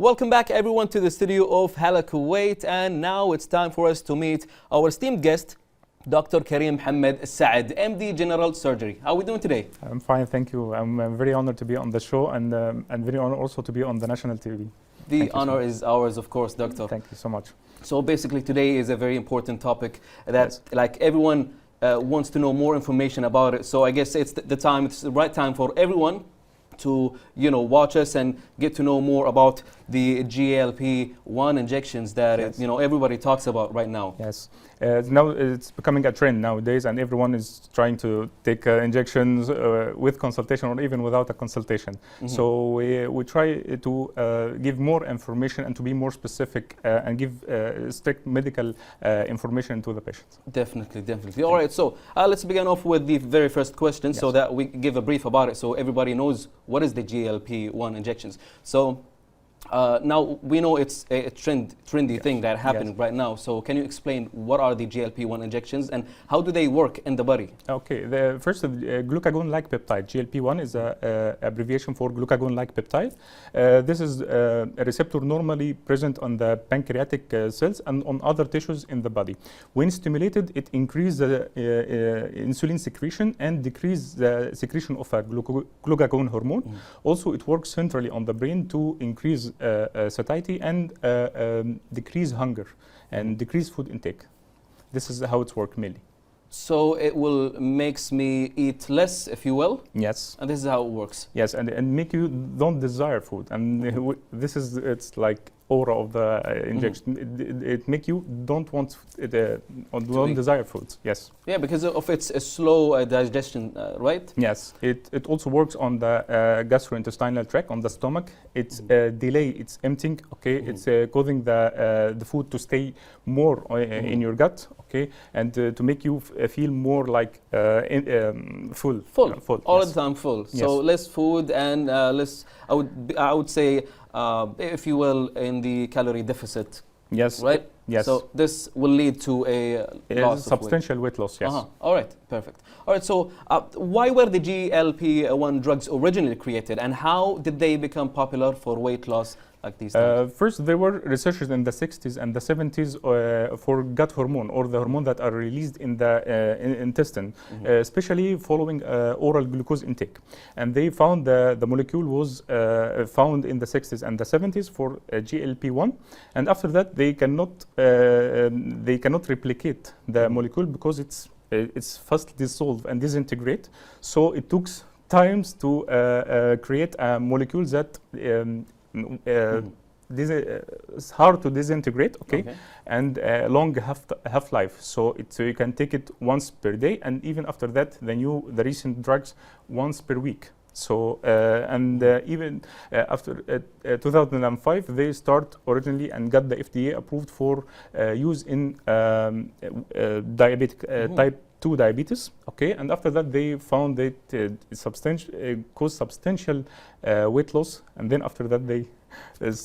Welcome back everyone to the studio of Hala, Kuwait, and now it's time for us to meet our esteemed guest, Dr. Karim Mohammed Saad, MD General Surgery. How are we doing today? I'm fine, thank you. I'm very honored to be on the show and very honored also to be on the national TV. The honor is ours, of course, Doctor. Thank you so much. So basically today is a very important topic that like everyone wants to know more information about it. So I guess it's the right time for everyone to watch us and get to know more about the GLP-1 injections that everybody talks about right now. Yes, now it's becoming a trend nowadays, and everyone is trying to take injections with consultation or even without a consultation. So we try to give more information and to be more specific and give strict medical information to the patients. Definitely. All right, so let's begin off with the very first question, so that we give a brief about it so everybody knows what is the GLP-1 injections. So now we know it's a trendy thing that happened right now. So can you explain what are the GLP-1 injections and how do they work in the body? Okay, the first glucagon-like peptide. GLP-1 is a abbreviation for glucagon-like peptide. This is a receptor normally present on the pancreatic cells and on other tissues in the body. When stimulated, it increases the insulin secretion and decreases the secretion of a glucagon hormone. Also, it works centrally on the brain to increase satiety and decrease hunger and decrease food intake. This is how it works mainly. So it will makes me eat less, if you will? Yes. And this is how it works? Yes, and make you don't desire food. And this is, it's like aura of the injection. It make you don't want, don't desire food. Yes. Yeah, because of its slow digestion, right? Yes. It also works on the gastrointestinal tract, on the stomach. It's delay, it's emptying, okay? It's causing the food to stay more in your gut, okay? And to make you feel more like full. All the time full. Yes. So less food and less, I would say, if you will, in the calorie deficit. Yes. Right? Yes. So this will lead to a loss substantial weight loss, yes. All right, perfect. All right, so why were the GLP-1 drugs originally created and how did they become popular for weight loss like these times? First, there were researchers in the 60s and the 70s for gut hormone, or the hormone that are released in the intestine, especially following oral glucose intake. And they found the molecule was found in the 60s and the 70s for GLP-1. And after that, they cannot replicate the molecule because it's fast dissolved and disintegrate. So it took times to create a molecule that it's hard to disintegrate, okay? And long half-life, so you can take it once per day, and even after that, the recent drugs once per week. So even after 2005, they start originally and got the FDA approved for use in diabetic type 2 diabetes, okay, and after that they found that it caused substantial weight loss, and then after that they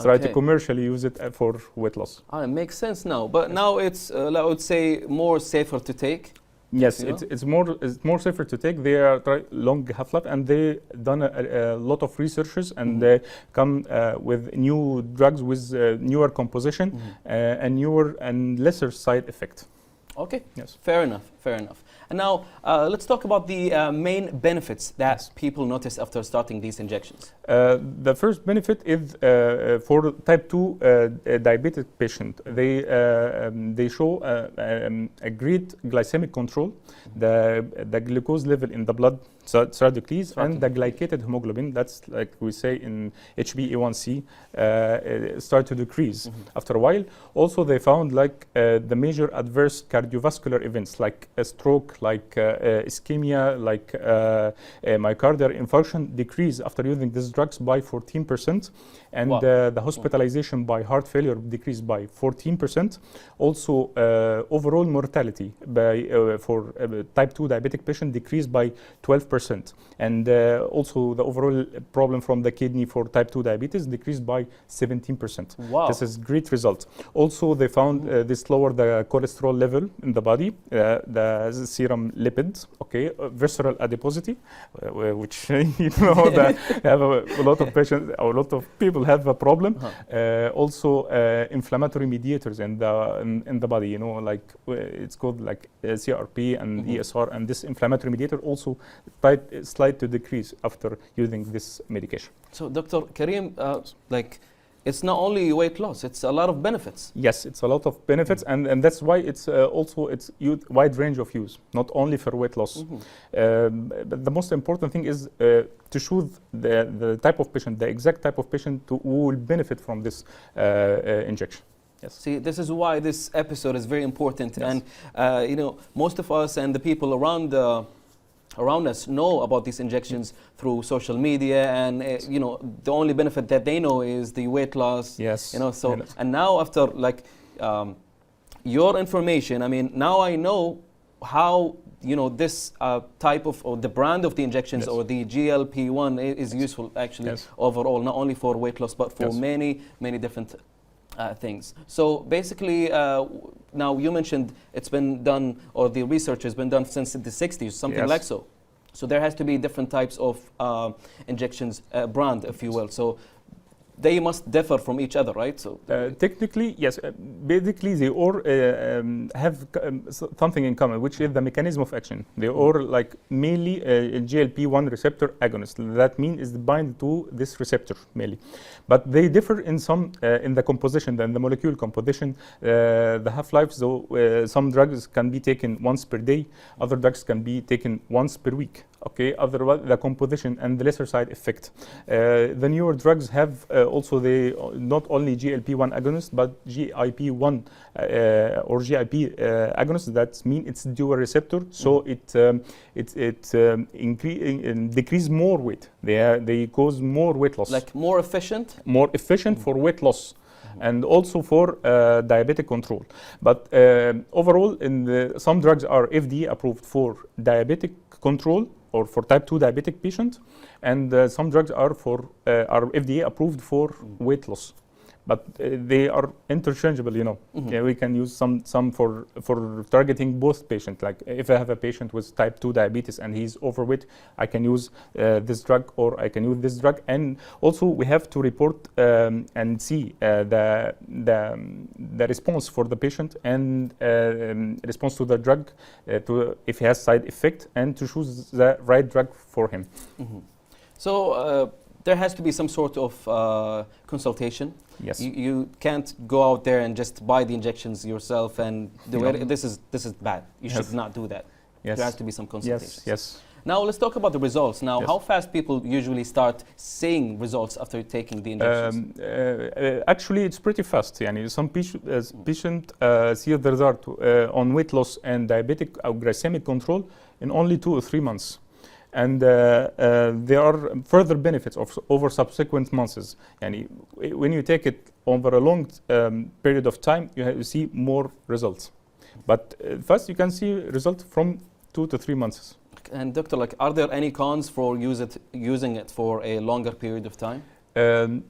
try to commercially use it for weight loss. It makes sense now, but now it's I would say more safer to take. Yes, it's more safer to take. They are long half-life, and they done a lot of researchers, and they come with new drugs with newer composition and newer and lesser side effect. Okay, yes, fair enough. And now let's talk about the main benefits that people notice after starting these injections. The first benefit is for type 2 diabetic patient. They show a great glycemic control. The glucose level in the blood start decrease, and the glycated hemoglobin, that's like we say in HbA1c, start to decrease after a while. Also, they found like the major adverse cardiovascular events like a stroke, like ischemia, like myocardial infarction decrease after using these drugs by 14%, and the hospitalization by heart failure decreased by 14%. Also, overall mortality for type 2 diabetic patient decreased by 12%. 8%. And also the overall problem from the kidney for type 2 diabetes decreased by 17%. Wow. This is great result. Also, they found this lower the cholesterol level in the body, the serum lipids, okay, visceral adiposity, which you know that have a lot of patients, or a lot of people have a problem. Also, inflammatory mediators in the body, you know, like it's called like CRP and ESR, and this inflammatory mediator also slide to decrease after using this medication. So, Dr. Karim, like, it's not only weight loss; it's a lot of benefits. Yes, it's a lot of benefits, and that's why it's also it's wide range of use, not only for weight loss. But the most important thing is to choose the type of patient, the exact type of patient who will benefit from this injection. Yes. See, this is why this episode is very important, yes. And you know, most of us and the people around us know about these injections through social media, and you know, the only benefit that they know is the weight loss. Yes. You know, so yes. And now after like your information, I mean, now I know how, you know, this type of, or the brand of the injections, yes. or the GLP-1 is yes. useful actually, yes. overall, not only for weight loss but for yes. many different things. So basically, now you mentioned it's been done, or the research has been done since the 60s, something yes. like so. So there has to be different types of injections, brand, if you will. So they must differ from each other, right? So technically, yes. Basically, they all have something in common, which is the mechanism of action. They all like mainly a GLP-1 receptor agonist. That means is bind to this receptor mainly, but they differ in some in the composition, in the molecule composition, the half-life. So some drugs can be taken once per day, other drugs can be taken once per week. Okay, otherwise the composition and the lesser side effect. The newer drugs have also they not only GLP-1 agonist but GIP-1 or GIP agonist. That means it's dual receptor, so it decrease more weight. They cause more weight loss. Like more efficient. More efficient for weight loss. And also for diabetic control. But overall, some drugs are FDA approved for diabetic control or for type 2 diabetic patient, and some drugs are FDA approved for weight loss. But they are interchangeable, you know. Yeah, we can use some for targeting both patients. Like if I have a patient with type 2 diabetes and he's overweight, I can use this drug, or I can use this drug. And also we have to report and see the response for the patient, and response to the drug, to if he has side effect, and to choose the right drug for him. So there has to be some sort of consultation. Yes. You can't go out there and just buy the injections yourself and do it. This is bad. You yes. should not do that. Yes. There has to be some consultation. Yes. Now let's talk about the results. Now, yes. how fast people usually start seeing results after taking the injections? Actually, it's pretty fast. Yani some patient see the result on weight loss and diabetic or glycemic control in only 2 or 3 months. And there are further benefits over subsequent months. And when you take it over a long period of time, you see more results. But first, you can see results from 2 to 3 months. And doctor, like, are there any cons for using it for a longer period of time?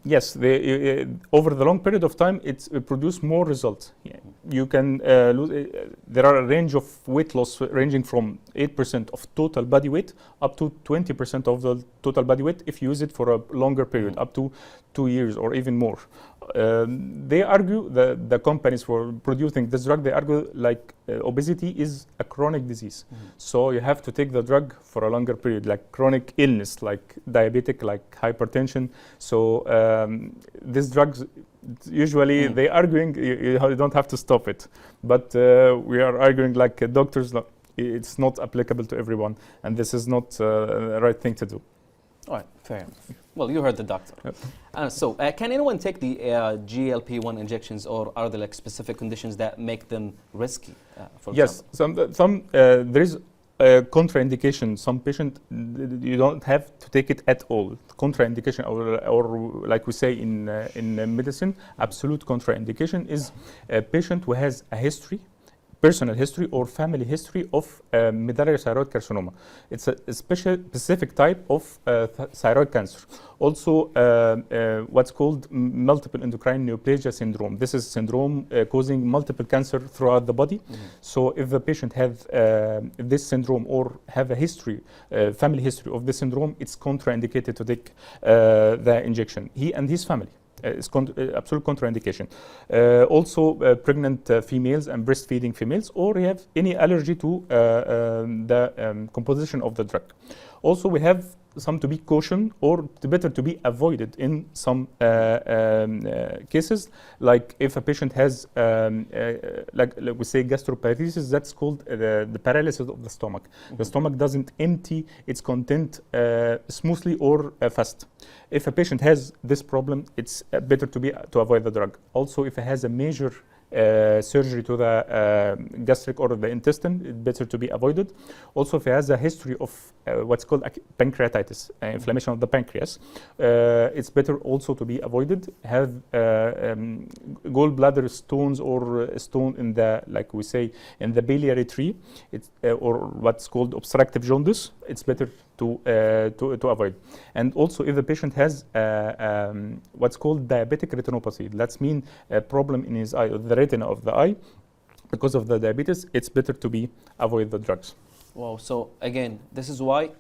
Yes, over the long period of time, it produces more results. Yeah. You can lose. There are a range of weight loss ranging from 8% of total body weight up to 20% of the total body weight if you use it for a longer period, up to 2 years or even more. They argue, the companies for producing this drug, they argue like obesity is a chronic disease. So you have to take the drug for a longer period, like chronic illness, like diabetic, like hypertension. So these drugs, usually they arguing you don't have to stop it. But we are arguing like doctors, it's not applicable to everyone. And this is not the right thing to do. All right, fair enough. Well, you heard the doctor. Yep. So, can anyone take the GLP-1 injections, or are there like specific conditions that make them risky? For yes, example? There is a contraindication. Some patient you don't have to take it at all. Contraindication, or like we say in medicine, absolute contraindication is a patient who has a history, personal history or family history of medullary thyroid carcinoma. It's a specific type of thyroid cancer. Also, what's called multiple endocrine neoplasia syndrome. This is syndrome causing multiple cancer throughout the body. So if the patient has this syndrome or have a history, family history of this syndrome, it's contraindicated to take the injection. He and his family. It's absolute contraindication. Also, pregnant females and breastfeeding females, or have any allergy to the composition of the drug. Also, we have some to be cautioned or better to be avoided in some cases, like if a patient has, like we say, gastroparesis, that's called the paralysis of the stomach. The stomach doesn't empty its content smoothly or fast. If a patient has this problem, it's better to avoid the drug. Also, if it has a major surgery to the gastric or the intestine, it's better to be avoided. Also, if he has a history of what's called pancreatitis, inflammation of the pancreas, it's better also to be avoided. Have gallbladder stones or stone in the, like we say, in the biliary tree, or what's called obstructive jaundice, it's better to avoid. And also, if the patient has what's called diabetic retinopathy, that's mean a problem in his eye, or the retina of the eye, because of the diabetes, it's better to be avoid the drugs. Wow. So again, this is why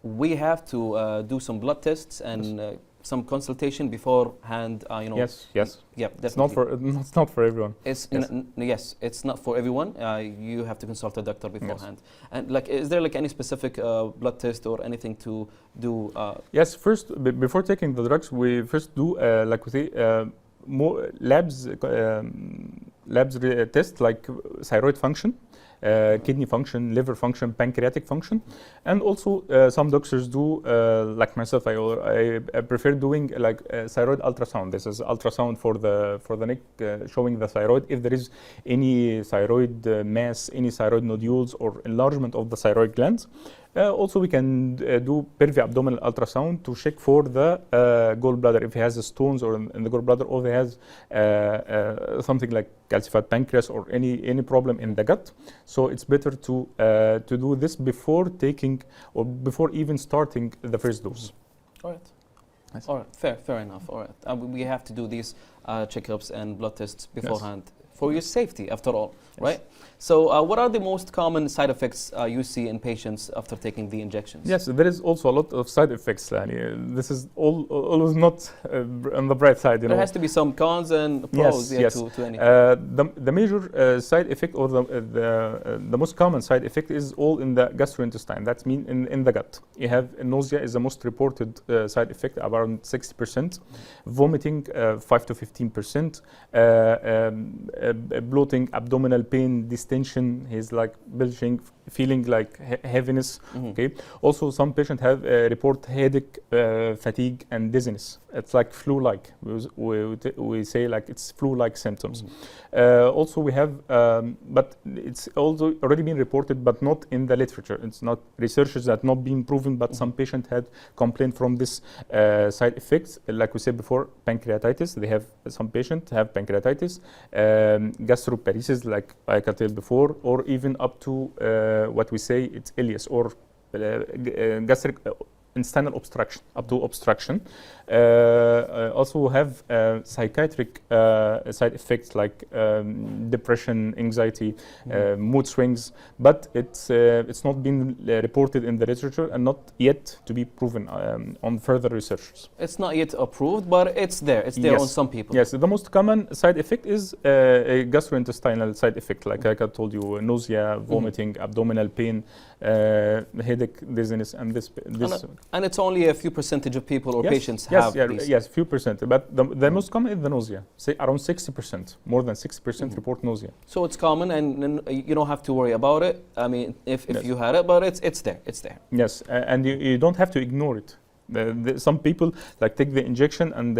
we have to do some blood tests and some consultation beforehand. Yes. Yeah, It's not for everyone. Yes, it's not for everyone. You have to consult a doctor beforehand. Yes. And like, is there like any specific blood test or anything to do? Yes. First, before taking the drugs, we first do like we say more labs test like thyroid function. Kidney function, liver function, pancreatic function, and also some doctors do, like myself, I prefer doing like thyroid ultrasound. This is ultrasound for the neck, showing the thyroid if there is any thyroid mass, any thyroid nodules or enlargement of the thyroid glands. Also, we can do periabdominal ultrasound to check for the gallbladder if he has stones or in the gallbladder, or he has something like calcified pancreas or any problem in the gut. So it's better to do this before taking or before even starting the first dose. All right. Nice. All right. Fair enough. All right. We have to do these checkups and blood tests beforehand. Yes. For your safety, after all, yes. Right? So what are the most common side effects you see in patients after taking the injections? Yes, there is also a lot of side effects. This is always not on the bright side. There has to be some cons and pros to anything. The major side effect, or the most common side effect, is all in the gastrointestine. That means in the gut. You have nausea is the most reported side effect, around 60%. Vomiting, 5 to 15%. Bloating, abdominal pain, distension, he's like belching, feeling like heaviness. Okay. Also, some patients have report headache, fatigue, and dizziness. It's like flu-like. We say like it's flu-like symptoms. Also, we have, but it's also already been reported, but not in the literature. It's not researchers that not been proven, but some patients had complained from this side effects. Like we said before, pancreatitis. They have some patients have pancreatitis, gastroparesis, like I can tell before, or even up to what we say it's ileus or gastric intestinal obstruction, up to obstruction. Also have psychiatric side effects like depression, anxiety, mood swings, but it's not been reported in the literature and not yet to be proven on further research. It's not yet approved, but it's there. It's there on some people. Yes, the most common side effect is a gastrointestinal side effect, like I told you, nausea, vomiting, abdominal pain, headache, dizziness, and this. And it's only a few percentage of people or patients have these. Yes, few percent. But the most common is the nausea. Say around 60%, more than 60% report nausea. So it's common, and you don't have to worry about it. I mean, if you had it, but it's there. It's there. Yes, and you don't have to ignore it. Some people like take the injection and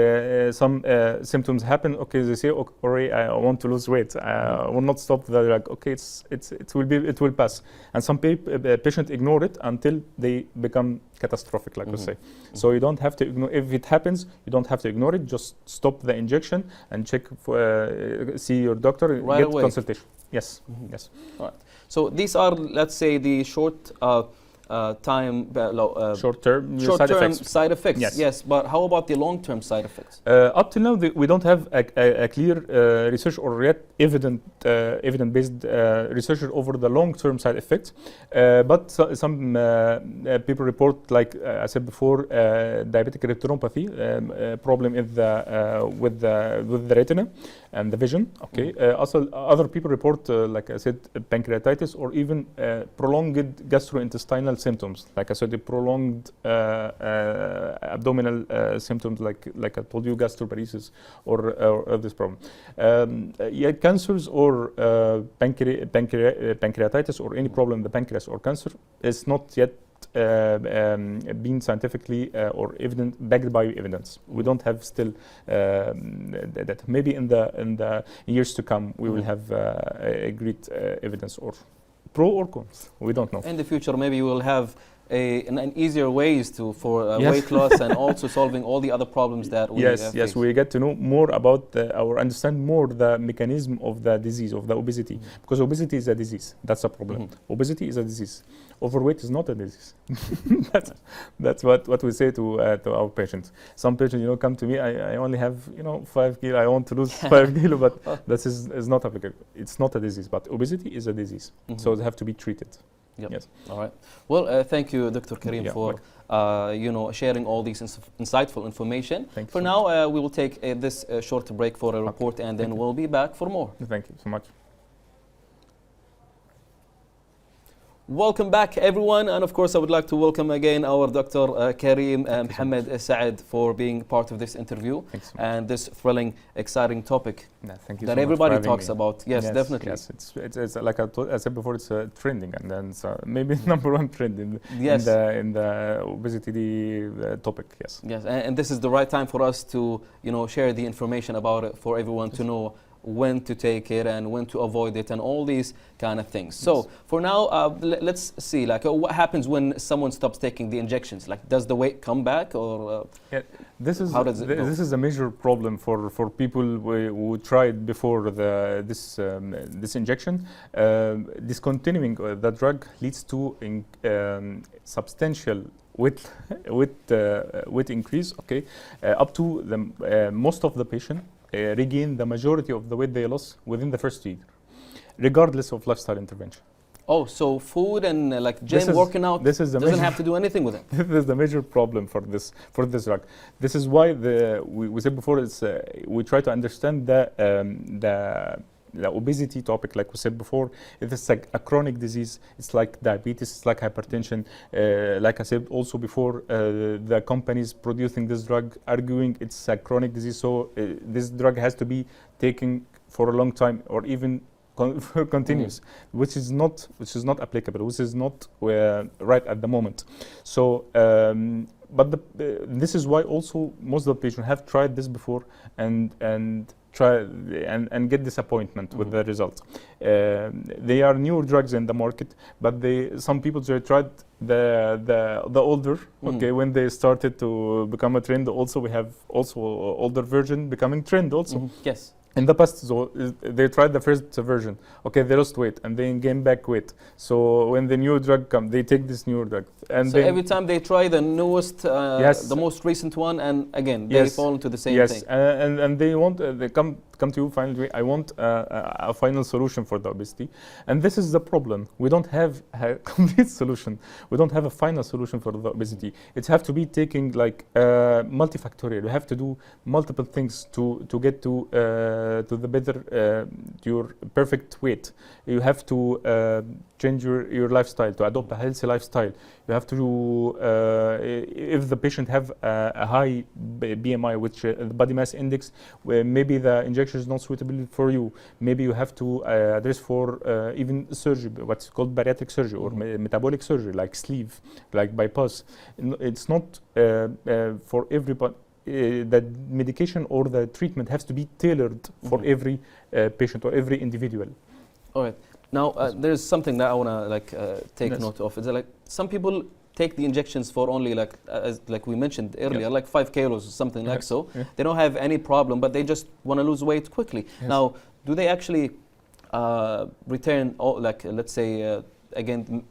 some symptoms happen. Okay, they say, okay, I want to lose weight. I will not stop. They're like, okay, it will pass. And some patients ignore it until they become catastrophic, like we say. So you don't have to ignore. If it happens, you don't have to ignore it. Just stop the injection and check for see your doctor. Right get away. Consultation. Yes, yes. All right. So these are, let's say, the short-term side effects. Yes. Yes, but how about the long-term side effects? Up till now, we don't have a clear research or yet evidence-based research over the long-term side effects. But some people report, like I said before, diabetic retinopathy, problem with the retina and the vision. Okay. Also, other people report, like I said, pancreatitis or even prolonged gastrointestinal symptoms. Like I said, the prolonged abdominal symptoms, like I told you, gastroparesis or this problem. Cancers or pancreatitis or any problem in the pancreas or cancer is not yet been scientifically or backed by evidence. We don't have still that. Maybe in the years to come we will have a great evidence or pro or cons. We don't know. In the future, maybe we will have an easier ways for weight loss and also solving all the other problems that we face. We get to know more about or understand more the mechanism of the disease, of the obesity, because obesity is a disease. That's a problem. Obesity is a disease. Overweight is not a disease. that's what we say to our patients. Some patients, come to me, I only have 5 kilo, I want to lose 5 kilo, but that is not applicable. It's not a disease, but obesity is a disease, so they have to be treated. Yep. Yes. All right. Well, thank you, Dr. Karim, for sharing all these insightful information. Thank you. For now, we will take this short break for a report, and then we'll be back for more. Thank you so much. Welcome back, everyone, and of course I would like to welcome again our Dr. Karim Mohammed Saad for being part of this interview and this thrilling, exciting topic thank you that so everybody much for talks having me. about. Yes, definitely. Yes, it's like I said before, it's trending, and then maybe #1 trend in the obesity topic. Yes. Yes, and this is the right time for us to share the information about it for everyone to know when to take it and when to avoid it and all these kind of things. So for now, let's see, what happens when someone stops taking the injections? Like, does the weight come back, or this is how does it go? This is a major problem for people who tried before this injection. Discontinuing the drug leads to substantial weight increase. Okay, up to the most of the patient regain the majority of the weight they lost within the first year, regardless of lifestyle intervention. Oh, so food and gym working out doesn't have to do anything with it. This is the major problem for this drug. This is why we said before, we try to understand the obesity topic, like we said before. It's like a chronic disease. It's like diabetes, it's like hypertension. Like I said also before, the companies producing this drug arguing it's a chronic disease, so this drug has to be taken for a long time or even continuous, which is not applicable, which is not right at the moment. So but this is why also most of the patients have tried this before and get disappointment with the results. They are newer drugs in the market, but some people tried the older. Okay, when they started to become a trend, also we have older version becoming trend also. Yes. In the past, so they tried the first version. Okay, they lost weight and then gained back weight. So when the new drug comes, they take this new drug. And so every time they try the newest, the most recent one, and again they fall into the same thing. Yes, and they come to you finally. I want a final solution for the obesity, and this is the problem. We don't have a complete solution. We don't have a final solution for the obesity. It has to be taking multifactorial. You have to do multiple things to get to the better, your perfect weight. You have to change your lifestyle, to adopt a healthy lifestyle. You have to, if the patient have a high BMI, which the body mass index, where maybe the injection is not suitable for you, maybe you have to address for even surgery, what's called bariatric surgery or metabolic surgery, like sleeve, like bypass. It's not for everybody. The medication or the treatment has to be tailored for every patient or every individual. All right. Now, there's something that I want to take note of. It's some people take the injections for only like we mentioned earlier, like 5 kilos or something like so. They don't have any problem, but they just want to lose weight quickly. Now, do they actually return, like let's say again,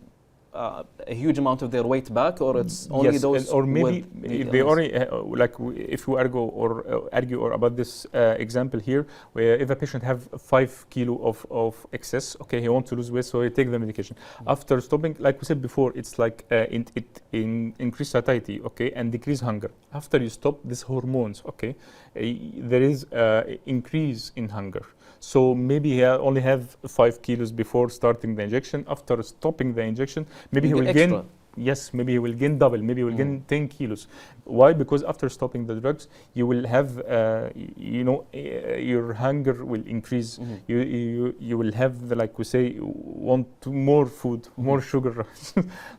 a huge amount of their weight back, or it's only yes, those or maybe with the they illness? already like if you argue or about this example here, where if a patient have 5 kilo of excess, okay, he wants to lose weight, so he take the medication. After stopping, like we said before, it's like it increase satiety, okay, and decrease hunger. After you stop these hormones, okay, there is increase in hunger. So maybe he only have 5 kilos before starting the injection. After stopping the injection, maybe he will gain. Yes, maybe he will gain double. Maybe he will gain 10 kilos. Why? Because after stopping the drugs, you will have, your hunger will increase. You will have, like we say, want more food, more sugar.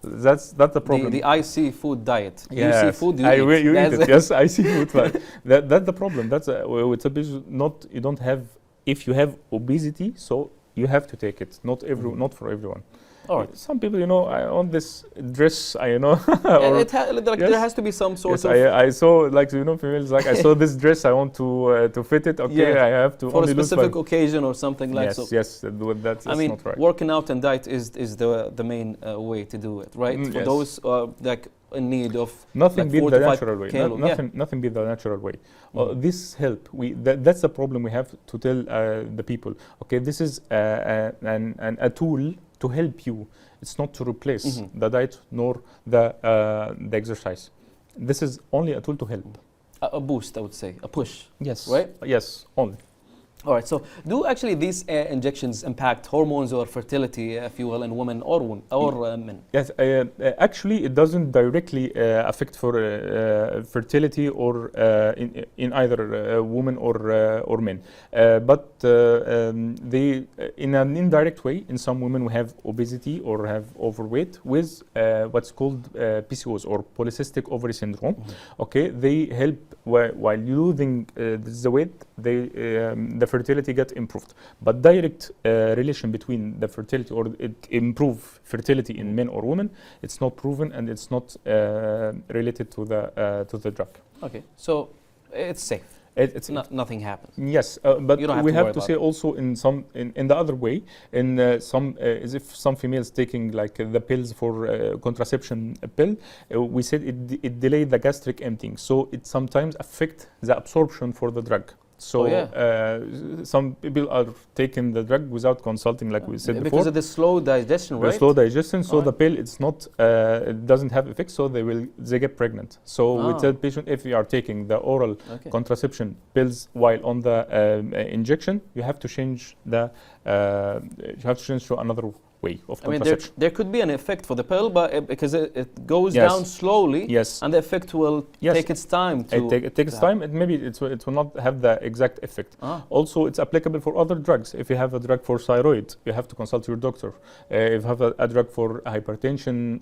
that's the problem. The IC food diet. Yes. You see food, you eat. You eat it. Yes, I see food. That's the problem. That's it's a bit not. You don't have. If you have obesity, so you have to take it. Not for everyone. All right. Some people, I want this dress, or there has to be some sort yes, of. I saw, like, females, like, I saw this dress, I want to fit it. Okay, I have to for only a specific lose occasion or something like yes, so. Yes, that's I mean, not right. working out and diet is the main way to do it, right? For yes. those like in need of nothing like beat the natural way. Nothing beat the natural way. This help. That's the problem we have to tell the people. Okay, this is a tool to help you. It's not to replace the diet nor the exercise. This is only a tool to help. A boost, I would say, a push. Yes. Right? Yes, only. All right, so do actually these injections impact hormones or fertility, if you will, in women or men? Yes, actually it doesn't directly affect for fertility or in either women or men. But they, in an indirect way, in some women who have obesity or have overweight with what's called PCOS or polycystic ovary syndrome. Okay, they help while losing the weight, the fertility get improved. But direct relation between the fertility or improve fertility in men or women, it's not proven and it's not related to the drug. Okay, so it's safe. Nothing happens. Yes, but we have to say also in the other way, in some as if some females taking like the pills for contraception pill, we said it delayed the gastric emptying, so it sometimes affect the absorption for the drug. So some people are taking the drug without consulting, like we said before. Because of the slow digestion, right? The slow digestion, so the pill, it's not, it doesn't have effect, so they get pregnant. So we tell patient, if you are taking the oral contraception pills while on the injection, you have to change to another way of contraception. There could be an effect for the pill, but because it goes down slowly, and the effect will take its time. It takes time, and maybe it will not have the exact effect. Also, it's applicable for other drugs. If you have a drug for thyroid, you have to consult your doctor. If you have a drug for hypertension,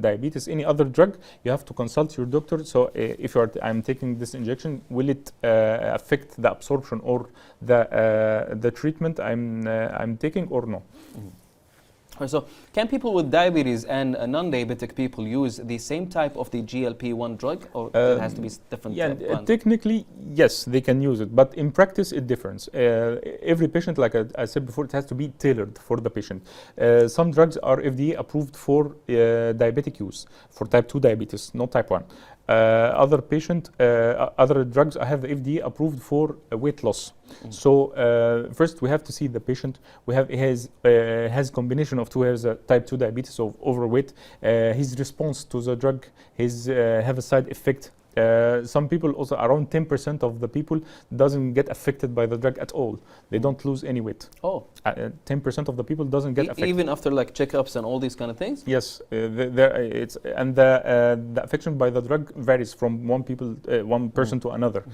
diabetes, any other drug, you have to consult your doctor. So if I'm taking this injection, will it affect the absorption or the treatment I'm taking or no? So, can people with diabetes and non-diabetic people use the same type of the GLP-1 drug, or it has to be different? Technically, yes, they can use it, but in practice, it differs. Every patient, like I said before, it has to be tailored for the patient. Some drugs are FDA approved for diabetic use, for type 2 diabetes, not type 1. Other drugs I have the FDA approved for weight loss. So first we have to see the patient. He has combination of two. He has type 2 diabetes, so overweight. His response to the drug, have a side effect. Some people also, around 10% of the people doesn't get affected by the drug at all. They don't lose any weight. 10% of the people doesn't get affected. Even after like checkups and all these kind of things? Yes, the affection by the drug varies from one person to another.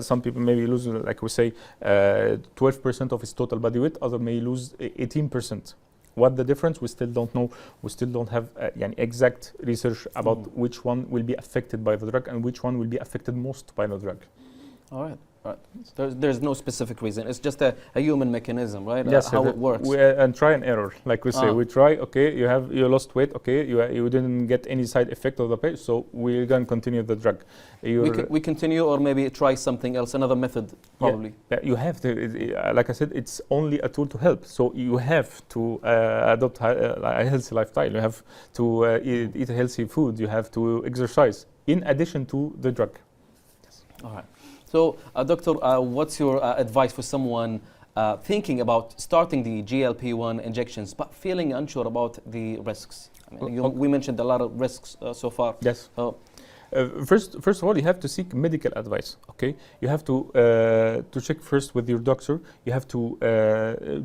Some people maybe lose, like we say, 12% of his total body weight. Others may lose 18%. What the difference, we still don't know. We still don't have exact research about which one will be affected by the drug and which one will be affected most by the drug. All right. Right. There's no specific reason. It's just a human mechanism, right? Yes, how it works. And try and error, like we say. We try. Okay, you lost weight. Okay, you didn't get any side effect of the patient, so we're gonna continue the drug. We continue, or maybe try something else, another method, probably. Yeah, you have to. Like I said, it's only a tool to help. So you have to adopt a healthy lifestyle. You have to eat healthy food. You have to exercise in addition to the drug. Yes. All right. So, doctor, what's your advice for someone thinking about starting the GLP-1 injections but feeling unsure about the risks? I mean, we mentioned a lot of risks so far. Yes. First of all, you have to seek medical advice. Okay, you have to check first with your doctor. You have to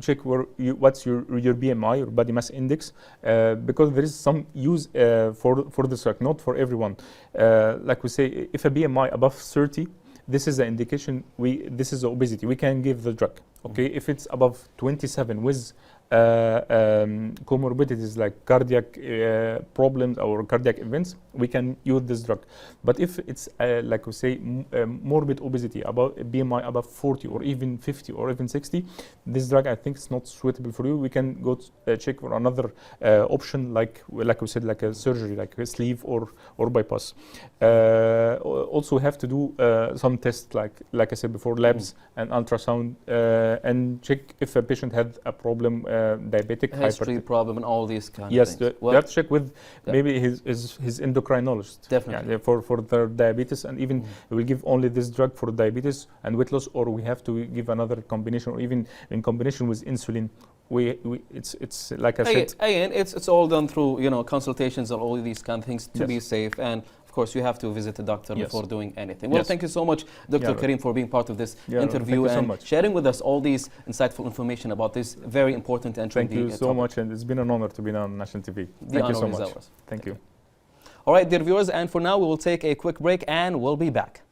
check what's your BMI, your body mass index, because there is some use for this drug, not for everyone. Like we say, if a BMI above 30. This is the indication. This is obesity. We can give the drug. Okay, if it's above 27 with comorbidities like cardiac problems or cardiac events, we can use this drug. But if it's like we say morbid obesity, about BMI above 40 or even 50 or even 60, this drug I think is not suitable for you. We can go check for another option, like we said, like a surgery, like a sleeve or bypass. Also, we have to do some tests, like I said before, labs and ultrasound, and check if a patient had a problem, diabetic, history problem, and all these kind of things. Yes, you have to check with maybe his endocrinologist. Definitely. Yeah, for the diabetes, and even we will give only this drug for diabetes and weight loss, or we have to give another combination, or even in combination with insulin. It's like I said. Again, it's all done through consultations and all these kind of things to be safe. And of course, you have to visit a doctor before doing anything. Well, thank you so much, Dr. Karim, for being part of this interview and sharing with us all these insightful information about this very important and trendy topic. Thank you so much, and it's been an honor to be on National TV. Thank you so much. Thank you. All right, dear viewers, and for now, we will take a quick break and we'll be back.